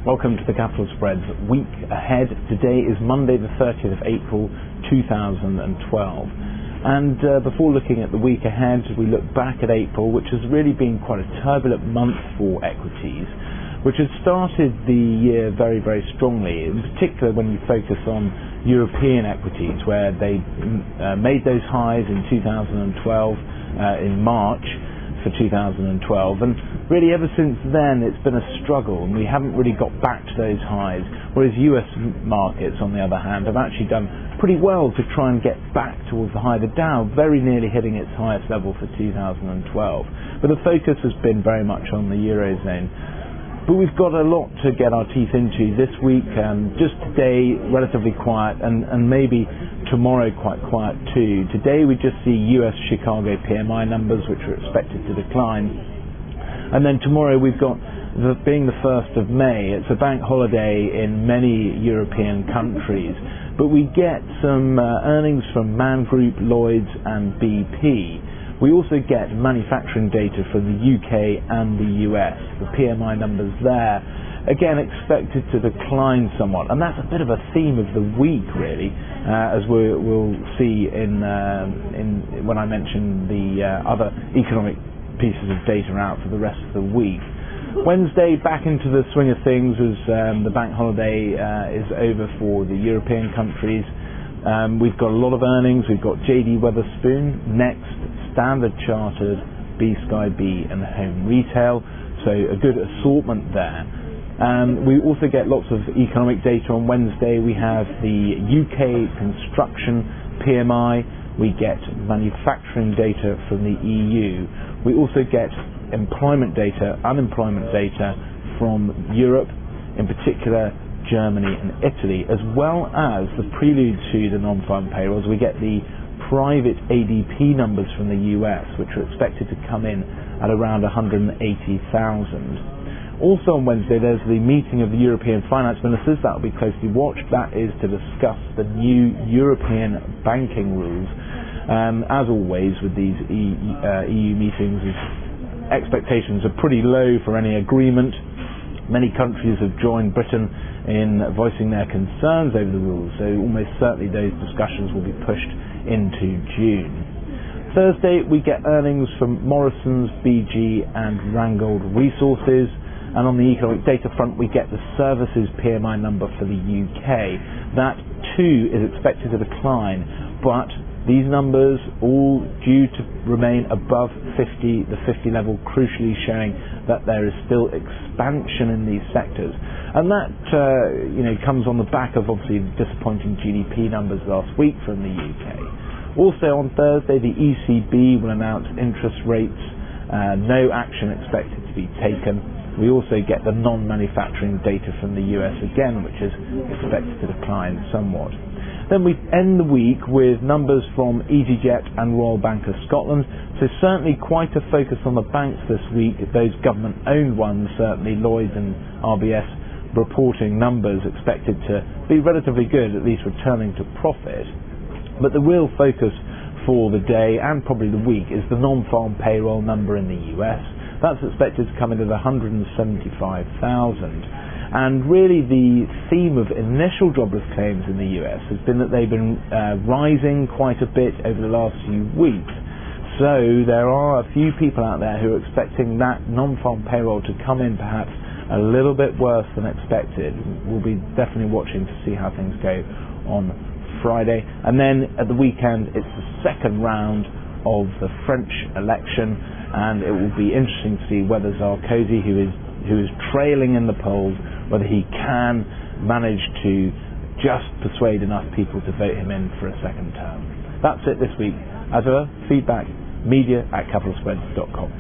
Welcome to the Capital Spreads week ahead. Today is Monday the 30th of April 2012. And before looking at the week ahead, we look back at April, which has really been quite a turbulent month for equities, which has started the year very, very strongly, in particular when you focus on European equities, where they made those highs in 2012, in March for 2012, and really ever since then it's been a struggle and we haven't really got back to those highs, whereas US markets on the other hand have actually done pretty well to try and get back towards the high. The Dow very nearly hitting its highest level for 2012, but the focus has been very much on the Eurozone. But we've got a lot to get our teeth into this week. Just today, relatively quiet, and maybe tomorrow quite quiet too. Today we just see US Chicago PMI numbers, which are expected to decline. And then tomorrow we've got, being the 1st of May, it's a bank holiday in many European countries. But we get some earnings from Man Group, Lloyds and BP. We also get manufacturing data from the UK and the US. The PMI numbers there, again, expected to decline somewhat. And that's a bit of a theme of the week, really, as we'll see in when I mention the other economic pieces of data out for the rest of the week. Wednesday, back into the swing of things as the bank holiday is over for the European countries. We've got a lot of earnings. We've got JD Wetherspoon next, Standard Chartered, BSkyB and Home Retail, so a good assortment there. We also get lots of economic data on Wednesday. We have the UK construction PMI, we get manufacturing data from the EU, we also get employment data, unemployment data from Europe, in particular Germany and Italy, as well as the prelude to the non-farm payrolls. We get the private ADP numbers from the US, which are expected to come in at around 180,000. Also on Wednesday there's the meeting of the European finance ministers. That will be closely watched. That is to discuss the new European banking rules. As always with these EU meetings, expectations are pretty low for any agreement. Many countries have joined Britain in voicing their concerns over the rules, so almost certainly those discussions will be pushed into June. Thursday we get earnings from Morrisons, BG and Rangold Resources, and on the economic data front we get the services PMI number for the UK. That too is expected to decline, but these numbers all due to remain above 50, the 50 level, crucially showing that there is still expansion in these sectors. And that comes on the back of obviously disappointing GDP numbers last week from the UK. Also on Thursday the ECB will announce interest rates, no action expected to be taken. We also get the non-manufacturing data from the US again, which is expected to decline somewhat. Then we end the week with numbers from EasyJet and Royal Bank of Scotland, so certainly quite a focus on the banks this week, those government-owned ones, certainly Lloyds and RBS reporting numbers expected to be relatively good, at least returning to profit. But the real focus for the day and probably the week is the non-farm payroll number in the US. That's expected to come in at 175,000. And really the theme of initial jobless claims in the US has been that they've been rising quite a bit over the last few weeks. So there are a few people out there who are expecting that non-farm payroll to come in perhaps a little bit worse than expected. We'll be definitely watching to see how things go on Friday. And then at the weekend it's the second round of the French election, and it will be interesting to see whether Sarkozy, who is trailing in the polls, whether he can manage to just persuade enough people to vote him in for a second term. That's it this week. As ever, feedback, media@capitalspreads.com.